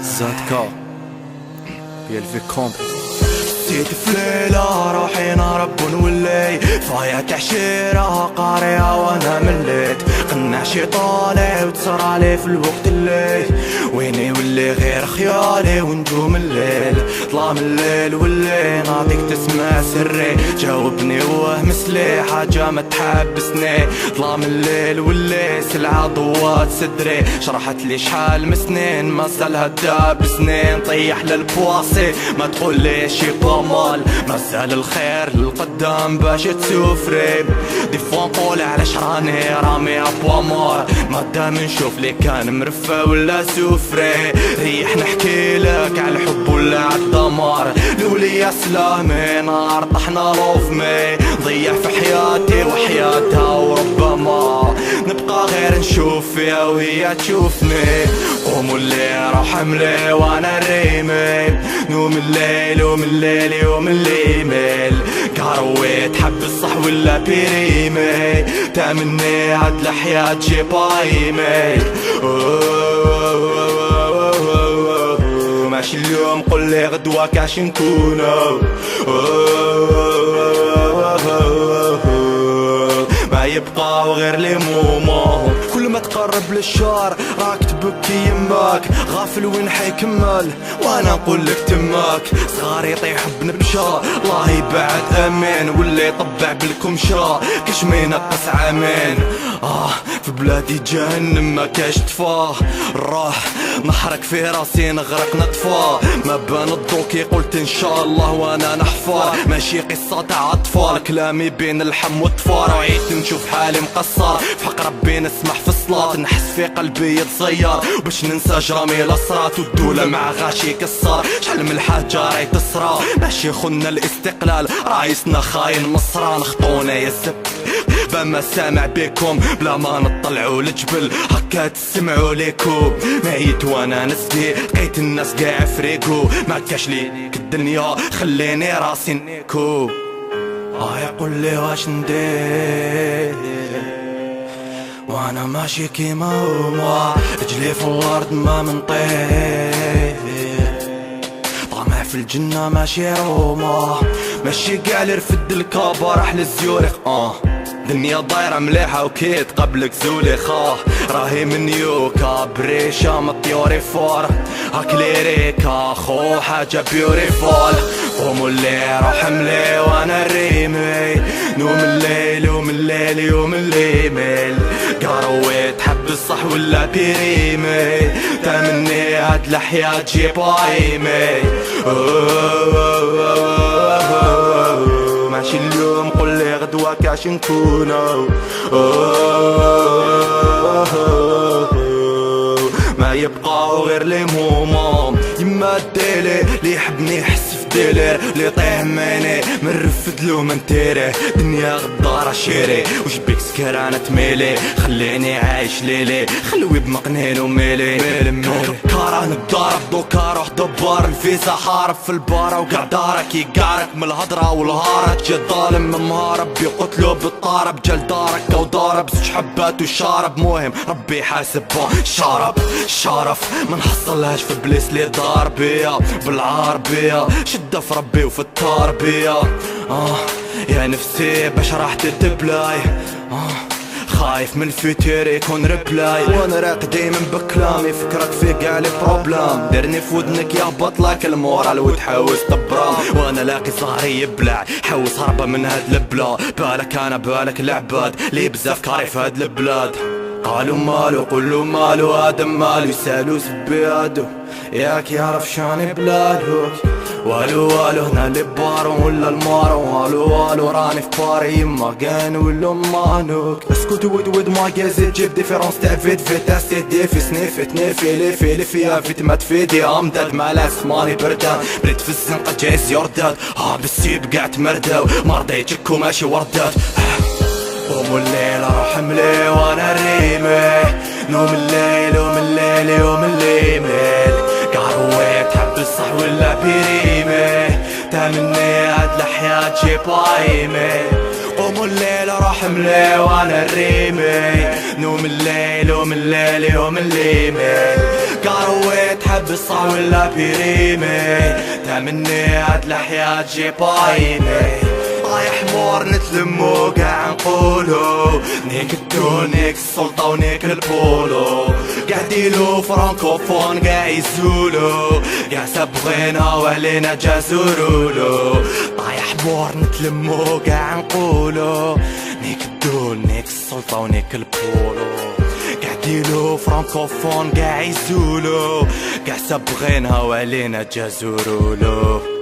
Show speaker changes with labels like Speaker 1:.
Speaker 1: زادكا ديال فيكوند
Speaker 2: نسيت في ليلة روحي نهرب ونولي فايا تعشيرة قارية وانا مليت قنع شي طالع وتصرالي في الوقت اللي ويني ولي غير خيالي ونجوم الليل ظلام الليل واللي نعطيك تسمع سري جاوبني وهمسلي حاجة ما تحبسني ظلام الليل واللي سلعة ضوات صدري شرحت لي شحال من سنين ما زالها داب سنين طيح للبواصي ما تقول لي شي مال مازال الخير للقدام باش تسوفري دي فوا نقول علاش راني رامي ابوامور مادام نشوف لي كان مرفه ولا سوفري ريح نحكي لك على الحب ولا عالدمار لوليا سلامي نهار طحنا لوفمي ضيع في حياتي وحياتها وربما نبقى غير نشوف فيها وهي تشوفني قوموا اللي راح حملي وانا ريمي نوم الليل ومن الليل يوم اللي يميل كارويت حب الصح ولا بيريمي تامني عاد الحياة تجيب ايميل ماشي اليوم قول لي غدوة كاش نكونو ما يبقى غير لي مومو كل ما تقرب للشهر راك تبكي يماك غافل وين حيكمل وانا نقول لك تماك صغار يطيح بنبشا الله يبعد امين واللي يطبع بالكمشا كش ما ينقص عامين في بلادي جهنم ما كاش طفاه الروح نحرك في راسي نغرق نطفى ما بان الضوكي قلت ان شاء الله وانا نحفر ماشي قصة تاع اطفال كلامي بين اللحم والطفار وعيت نشوف حالي مقصر في حق ربي نسمح في الصلاة نحس في قلبي يتزير باش ننسى جرامي الاسرات والدولة مع غاشي كسر شحال من الحاجة راهي تسرى ماشي خنا الاستقلال رايسنا خاين مصران خطونا يا الزب فما سامع بكم بلا ما نطلعوا لجبل هكا تسمعوا ليكم ميت وانا نسدي لقيت الناس قاع فريقو ما كاش ليك الدنيا خليني راسي نيكو يقول لي واش ندير وانا ماشي كيما هما رجلي في الارض ما منطير طامع في الجنة ماشي روما ماشي قاع اللي رفد الكابا راح للزيوريق دنيا دايرة مليحة وكيت قبلك زوليخا راهي من يوكا بريشة مطيوري فور هاكليريكا خو حاجة بيوريفول قوموا اللي روح ملي وانا ريمي نوم الليل ومن الليل يوم اللي يميل قارويت حب الصح ولا بيريمي تامني هاد الحياة تجيب ايمي ماشي اليوم قول لي غدوة كاش نكونو ما يبقاو غير لي مومون يما الديلي اللي يحبني يحس في ديلير اللي طيح ماني من رفدلو من تيريه دنيا غدارة شيري وش بيك سكرانة تميلي خليني عايش ليلي خلوي بمقنين وميلي كارا نضارب دوكا روح دبار الفيزا حارب في البارة وقع دارك يقعرك من الهضرة والهارة جا ظالم مهارب بيقتلو بالطارب جال دارك او ضارب زوج حبات وشارب مهم ربي حاسب شرف ما نحصلهاش في بليس لي دار بيا بالعربية شدة في ربي وفي التربية يا نفسي باش راح تتبلاي خايف من الفيتير يكون ريبلاي وانا راق دايما بكلامي فكرك في قاع لي بروبلام ديرني في ودنك يهبط لك المورال وتحوس طبرا وانا لاقي ظهري يبلع حوس هربة من هاد البلا بالك انا بالك العباد لي بزاف كاري في هاد البلاد قالوا مالو قولوا مالو ادم مالو يسالو سبيادو ياك يعرف شاني بلادوك والو هنا اللي بارو ولا المارو والو راني في باري يما كان ولا مانوك اسكت ود ما جازي تجيب ديفيرونس تاع فيت اسي دي في سنيفت نيفي فيها فيت ما تفيدي امداد مالاس ماني بردان بريت في الزنقة جايز يورداد بالسيب قاع تمرداو مرضيتك وماشي وردات قوموا الليل روح ملي وانا ريمي نوم الليل ومن الليل يوم اللي يميل قارويت حب الصح ولا بيريمي تامني هاد الحياة تجيب ايمي قوموا الليل روح حملي وانا الريمي نوم الليل ومن الليل يوم الليمي كاروي تحب الصح ولا بيريمي تمني هاد الحياة تجي بايني رايح مور نتلمو قاع نقولو نيك الدون نيك السلطة ونيك البولو قاعديلو فرانكوفون قاع يزولو قاع سبغينا وعلينا جازورولو رايح مور نتلمو قاع نقولو نيك الدون نيك السلطة ونيك البولو قاعديلو فرانكوفون قاع يزولو قاع سبغينا وعلينا جازورولو